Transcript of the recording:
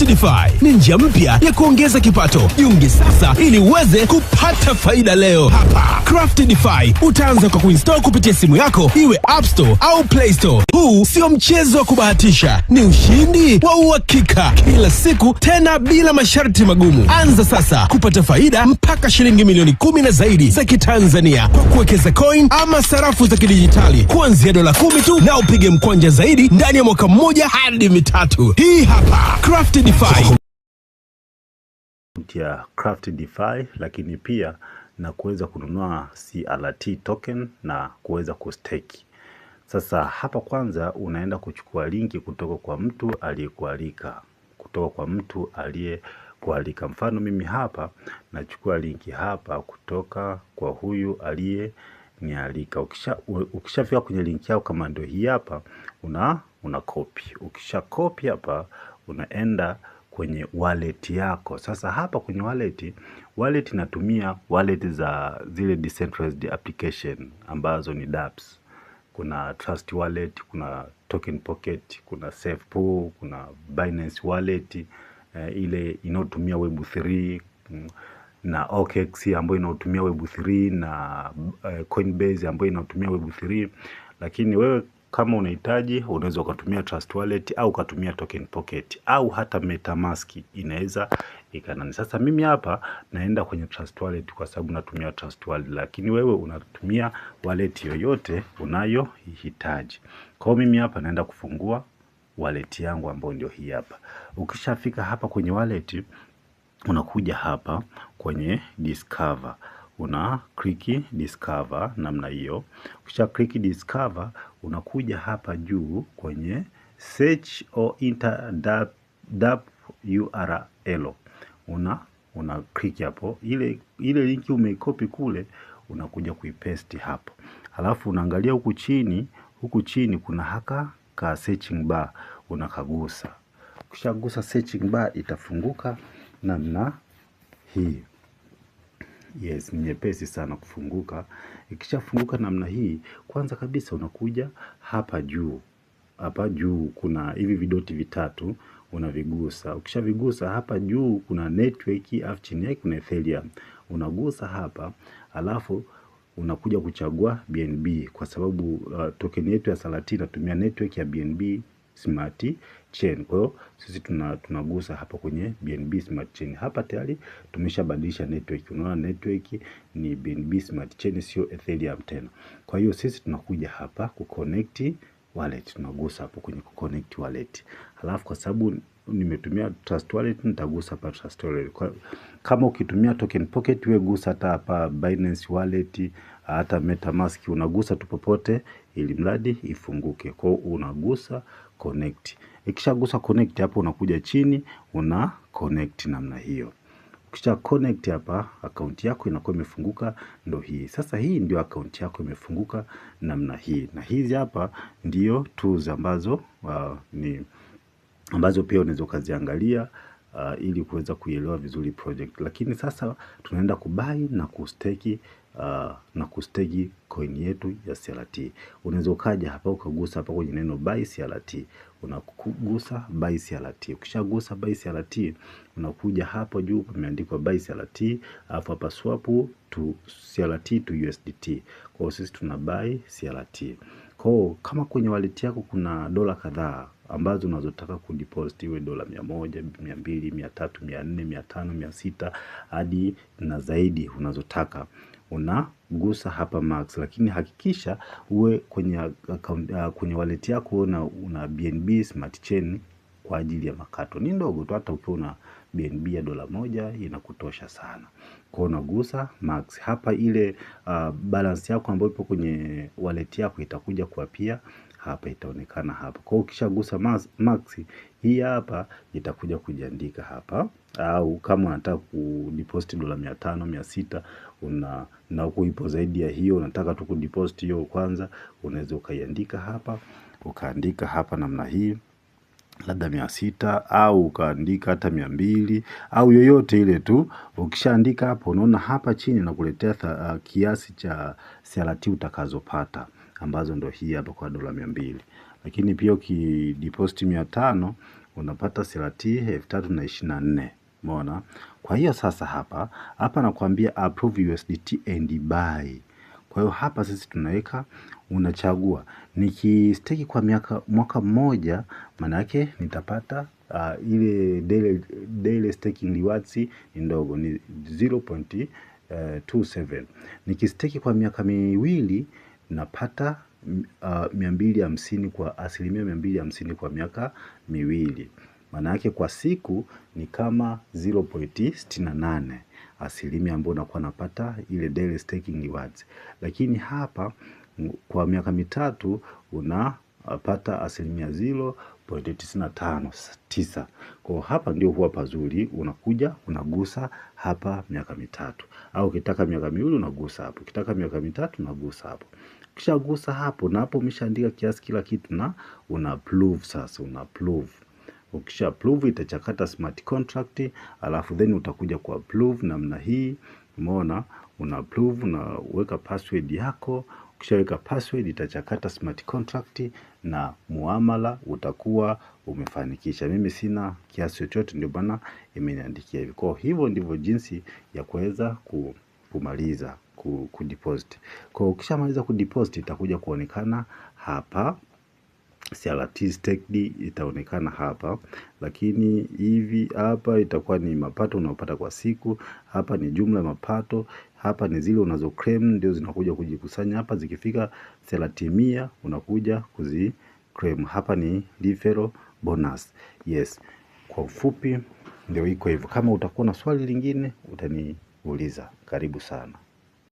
CraftDeFi ni njia mpya ya kuongeza kipato. Jiunge sasa ili uweze kupata faida leo. Hapa CraftDeFi utaanza kwa kuinstall kupitia simu yako, iwe App Store au Play Store. Huu sio mchezo wa kubahatisha, ni ushindi wa uhakika kila siku, tena bila masharti magumu. Anza sasa kupata faida mpaka shilingi milioni 10 na zaidi za Kitanzania kwa kuwekeza coin ama sarafu za kidijitali kuanzia $10 tu, na upige mkwanja zaidi ndani ya mwaka mmoja hadi mitatu. Hii hapa CraftDeFi. Ya CraftDeFi, lakini pia na kuweza kununua CRT token na kuweza kustake. Sasa hapa kwanza unaenda kuchukua linki kutoka kwa mtu aliyekualika. Mfano mimi hapa nachukua linki hapa kutoka kwa huyu aliyenialika. Ukishafika kwenye linki yao kama ndio hii hapa, una copy. Ukisha copy hapa unaenda kwenye wallet yako. Sasa hapa kwenye wallet natumia wallet za zile decentralized application ambazo ni dApps. Kuna Trust Wallet, kuna Token Pocket, kuna SafePool, kuna Binance Wallet, ile inayotumia Web3, na OKX ambayo inayotumia Web3, na Coinbase ambayo inayotumia Web3. Lakini wewe kama unahitaji unaweza ukatumia Trust Wallet au ukatumia Token Pocket au hata MetaMask inaweza ikanani. Sasa mimi hapa naenda kwenye Trust Wallet kwa sababu natumia Trust Wallet, lakini wewe unatumia wallet yoyote unayohitaji. Kwa mimi hapa naenda kufungua wallet yangu ambayo ndio hii hapa. Ukishafika hapa kwenye wallet unakuja hapa kwenye discover. Una click discover namna hiyo. Ukisha click discover unakuja hapa juu kwenye search or enter dApp URL. Una click hapo. Ile linki umeikopi kule unakuja kuipaste hapo. Halafu unaangalia huku chini kuna haka ka searching bar, unakagusa. Ukishagusa searching bar itafunguka namna hii. Yes, ni nyepesi sana kufunguka. Ikishafunguka namna hii, kwanza kabisa unakuja hapa juu. Hapa juu kuna hivi vidoti vitatu, unavigusa. Ukishavigusa hapa juu kuna network, alafu chini yake kuna Ethereum. Unagusa hapa, alafu unakuja kuchagua BNB kwa sababu token yetu ya CRT inatumia network ya BNB Smart Chain. Kwa hiyo sisi tunagusa hapa kwenye BNB Smart Chain. Hapa tayari tumeshabadilisha network. Unaona network ni BNB Smart Chain, sio Ethereum tena. Kwa hiyo sisi tunakuja hapa kuconnect wallet. Tunagusa hapo kwenye kuconnect wallet. Halafu kwa sababu nimetumia Trust Wallet nitagusa hapa Trust Wallet. Kama ukitumia Token Pocket wewe gusa hata hapa Binance Wallet, hata MetaMask unagusa tu popote ili mradi ifunguke. Kwa hiyo unagusa connect. Ikishagusa connect hapo unakuja chini una connect namna hiyo. Ukisha connect hapa account yako inakuwa imefunguka, ndio hii. Sasa hii ndio account yako imefunguka namna hii. Na hizi hapa ndio tools ambazo ambazo pia unaweza kuziangalia ili kuweza kuielewa vizuri project. Lakini sasa tunaenda kubuy na kustake coin yetu ya CRT. Unaweza ukaja hapa ukagusa hapa kwenye neno buy CRT. Unakugusa buy CRT. Ukishagusa buy CRT unakuja hapo juu pameandikwa buy CRT, alafu hapa swap to CRT to USDT. Kwa hiyo sisi tuna buy CRT. Kwa kama kwenye wallet yako kuna dola kadhaa ambazo unazotaka kudeposit, iwe dola 100, 200, 300, 400, 500, 600 hadi na zaidi unazotaka, unagusa hapa max. Lakini hakikisha uwe kwenye account kwenye wallet yako una BNB Smart Chain kwa ajili ya makato. Ni ndogo tu, hata ukiwa una BNB ya dola 1 inakutosha sana. Kwa unagusa max hapa, ile balance yako ambayo ipo kwenye wallet yako itakuja kwa pia hapa, itaonekana hapa. Kwa hiyo ukishagusa max hii hapa itakuja kujiandika hapa. Au kama unataka kudeposit dola 500, 600 na huko ipo zaidi ya hiyo, unataka tu kudeposit hiyo kwanza, unaweza ukaiandika hapa, ukaandika hapa namna hii labda 600, au ukaandika hata 200 au yoyote ile tu. Ukishaandika hapo unaona hapa chini na kuletea kiasi cha CRT utakazopata, ambazo ndio hii hapa kwa dola 200. Lakini pia ukideposit 500 unapata CRT 3024. Umeona? Kwa hiyo sasa hapa nakwambia approve USDT and buy. Kwa hiyo hapa sisi tunaweka, unachagua nikistake kwa mwaka mmoja, maana yake nitapata ile daily staking rewards ni ndogo, ni 0.27. Nikistake kwa miaka miwili napata 250 kwa asilimia 250 kwa miaka miwili. Maana yake kwa siku ni kama 0.68 asilimia ambayo nakuwa napata ile daily staking rewards. Lakini hapa kwa miaka mitatu unapata asilimia 0.959. Kwa hapa ndio huwa pazuri, unakuja unagusa hapa miaka mitatu, au ukitaka miaka miwili unagusa hapo, ukitaka miaka mitatu unagusa hapo. Kisha gusa hapo, na hapo umeshaandika kiasi kila kitu, na una approve. Sasa una approve. Ukisha approve itachakata smart contract, alafu then utakuja ku approve namna hii. Umeona? Una approve na weka password yako. Ukishaweka password itachakata smart contract na muamala utakuwa umefanikisha. Mimi sina kiasi chochote, ndio bana imeniandikia hivi. Kwa hivyo ndivyo jinsi ya kuweza kumaliza kudeposit. Kwa ukishamaliza kudeposit itakuja kuonekana hapa, CRT staked itaonekana hapa, lakini hivi hapa itakuwa ni mapato unayopata kwa siku. Hapa ni jumla mapato, hapa ni zile unazo claim ndio zinakuja kujikusanya hapa. Zikifika 100 unakuja claim. Hapa ni referral bonus. Yes, kwa ufupi ndio iko hivyo. Kama utakuwa na swali lingine utaniuliza. Karibu sana.